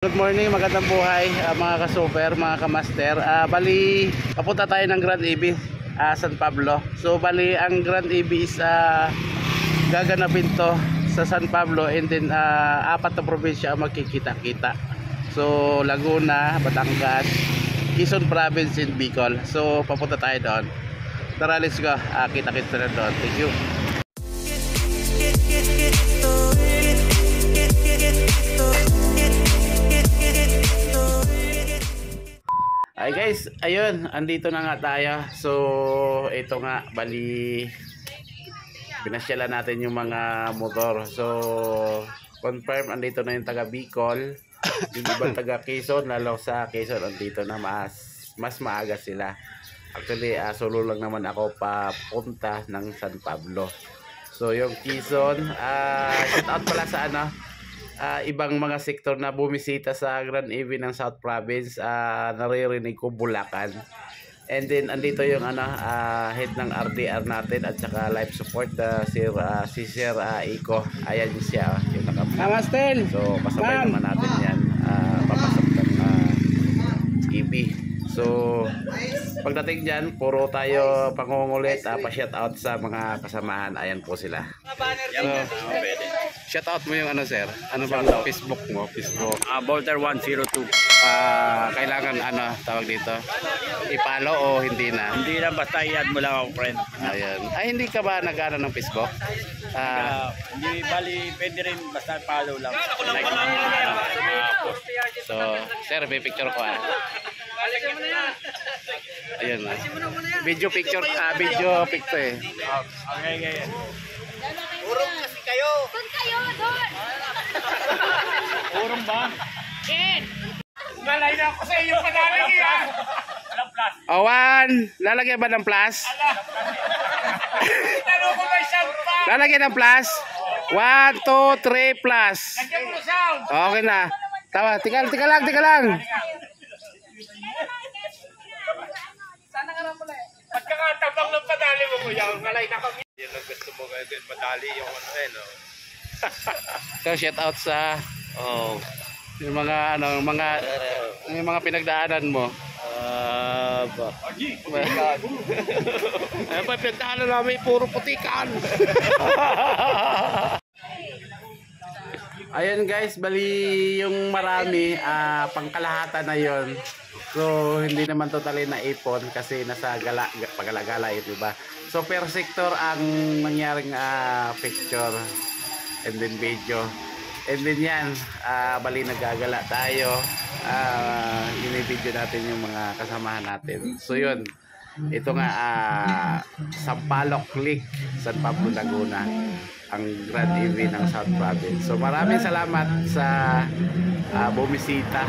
Good morning, magandang buhay mga ka-super, mga ka-master. Bali, papunta tayo ng Grand EB, San Pablo. So bali, ang Grand EB is gaganapin to sa San Pablo, and then apat na probinsya ang magkikita-kita. So Laguna, Batangas, Quezon Province, and Bicol. So papunta tayo doon. Tara, let's go. Kita-kita na doon. Thank you. Ay guys, ayun, andito na nga tayo. So, ito nga, bali pinasyalan natin yung mga motor. So, confirm, andito na yung taga Bicol. Yung ibang taga Quezon, lalo sa Quezon, andito na mas maaga sila. Actually, solo lang naman ako papunta ng San Pablo. So, yung Quezon, shout out pala sa ibang mga sektor na bumisita sa Grand EB ng South Province. Naririnig ko Bulacan, and then andito yung head ng RDR natin at saka life support, si Sir Iko. Ayan siya, yung nakamastel. So kasabay naman natin yan papasok ng EB. So pagdating dyan, puro tayo pangungulit, pa-shout out sa mga kasamahan. Ayan po sila. Shout out mo yung sir. Ano bang Facebook mo? Facebook. Bolter 102. Kailangan tawag dito? I-follow o hindi na? Hindi na, basta i-add mo lang ako, friend. Ayun. Ay, hindi ka ba nag-ano ng Facebook? Hindi, bali, pwede rin basta follow lang. Like, so, sir, may picture ko Ayun Video picture eh. Okay. Urong kasi kayo. Doon kayo, doon. Urong ba? Ken. Malay na ako sa iyo, padaling yan. Walang plus. Owan, lalagyan ba ng plus? Tanong ko may sound pa. Lalagyan ng plus? 1, 2, 3 plus. Lagyan mo sound. Okay na. Tawa, tika lang. Sana ka lang pala eh. Pagkakatabang ng padali mo, kuya, malay na kami. Yung gusto mo kayo din, madali yung no? So, shout out sa yung mga yung mga pinagdaanan mo. Ay, pinagdaanan namin puro putikan. Ayun guys, bali yung marami pangkalahatan na yon. So hindi naman totally naipon kasi nasa pagala-gala ito, diba? So per sector ang nangyaring picture and then video, and then yan bali nagagala tayo, ini-video natin yung mga kasamahan natin. So yun, ito nga Sampaloc Lake, San Pablo, Laguna, ang Grand EB ng South Province. So maraming salamat sa bumisita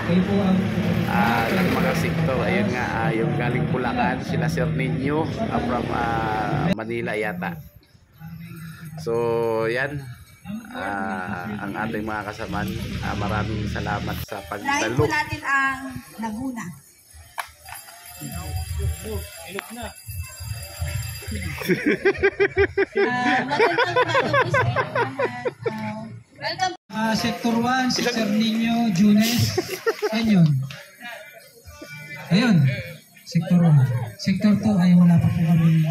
ng mga sektor. Ayun nga, yung galing Bulacan, sila Sir Ninyo from Manila yata. So yan, ang ating mga kasamaan. Maraming salamat sa pagdalo. Live po natin ang Laguna. Welcome. Sector 1, si Sir Nino Junes. Ayun. Sector 1. Sector 2 ay wala pa po kami.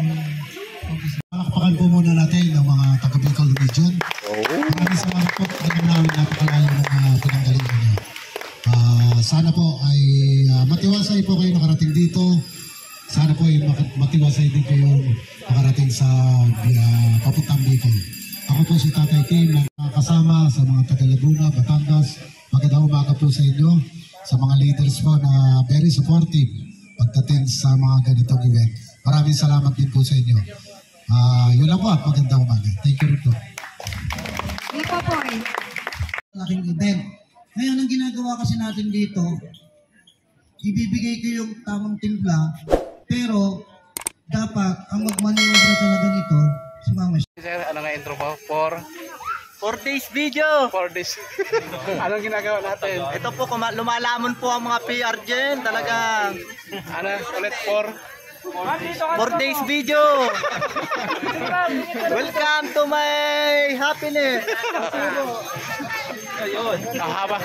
Palakpakan po muna natin ng mga taga-Bicol region. Maraming salamat po. Alam namin napakalayo ng pinanggalingan niyo. Sana po ay matiwasay po kayo nakarating dito. Sana po ay matiwasay din kayo nakarating sa papuntang Bicol. Ako po si Tatay Kim, kasama sa mga taga Laguna, Batangas. Magandang umaga po sa inyo, sa mga leaders po na very supportive pagdating sa mga ganitong event. Maraming salamat din po sa inyo. Yun lang po at magandang umaga. Thank you rin po. Iko po eh. Laking event. Ngayon, ang ginagawa kasi natin dito, ibibigay ko yung tamang timpla, pero dapat ang magmaniobra talaga nito, si Mama. Sir, ano nga intro mo? 4 days video. 4 days. Anong ginagawa natin? Ito po, lumalamon po ang mga PR dyan. Talagang Ulit 4 days video. Welcome to my happiness. Ayun. Haba.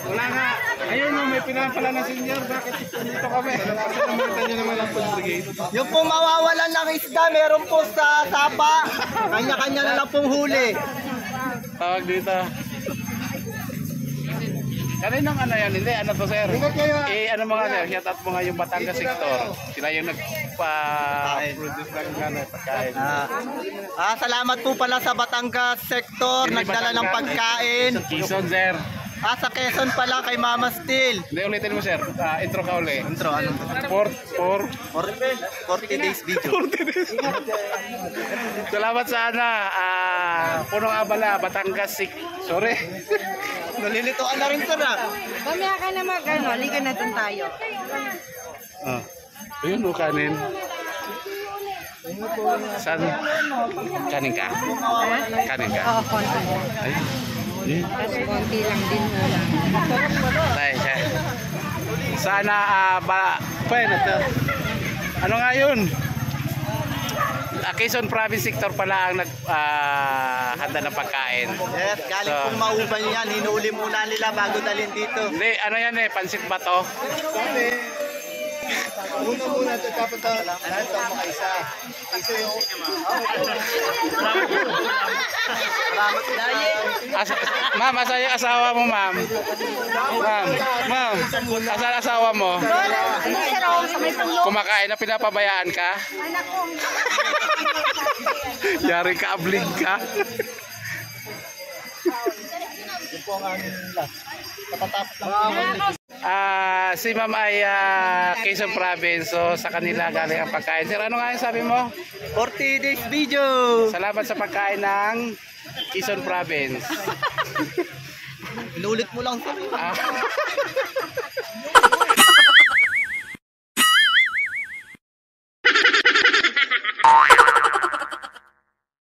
Wala nga. Ayun, may pinapala na senior. Bakit dito kami? Naman nyo naman ang food brigade. Yung pong mawawalan ng isda, meron po sa sapa. Kanya-kanya na lang pong huli. Tawag dito. Kaninang ano yan? Hindi, ano to sir? Ano mga sir? Shout out mo nga yung Batangas sector. Sila yung nagpa-produce ng pagkain. Salamat po pala sa Batangas sector. Hindi Nagdala ng Batangas. pagkain. Quezon sir. Sa Quezon pala kay Mama Steel. Hindi, ulitin mo sir. Intro ka uli. Intro, anong 40 days video. Salamat sana. Punong Abala, Batangas Sorry. Nalilituan na rin sir Mamaya ka na mag-ano, halika na dun tayo. Ayun o, kanin. Saan? Kanin ka? Kanin ka? Oo, konti lang. Ayun. Kasi konti lang din ulam. Tayo siya. Sana, pwede to. Ano nga yun? Quezon Province sector pala ang handa ng pagkain. Yes, galing pong Mauban yan. Hinuli muna nila bago dalhin dito. Hindi, ano yan pansit ba to? Muna ito, dapat lahat ang makaisa. Isa yung... Ma'am, asa yung asawa mo, ma'am? Ma'am, asa ang asawa mo? Ano siya raw sa may pulo? Kumakain na pinapabayaan ka? Anak ko. Yari ka, ablig ka. Yung po ang aming last. Kapatapos lang. Si ma'am ay Quezon Province, so sa kanila galing ang pagkain. Sir, ano nga yung sabi mo? 40 days video. Salamat sa pagkain ng Quezon Province. Inulit mo lang sir.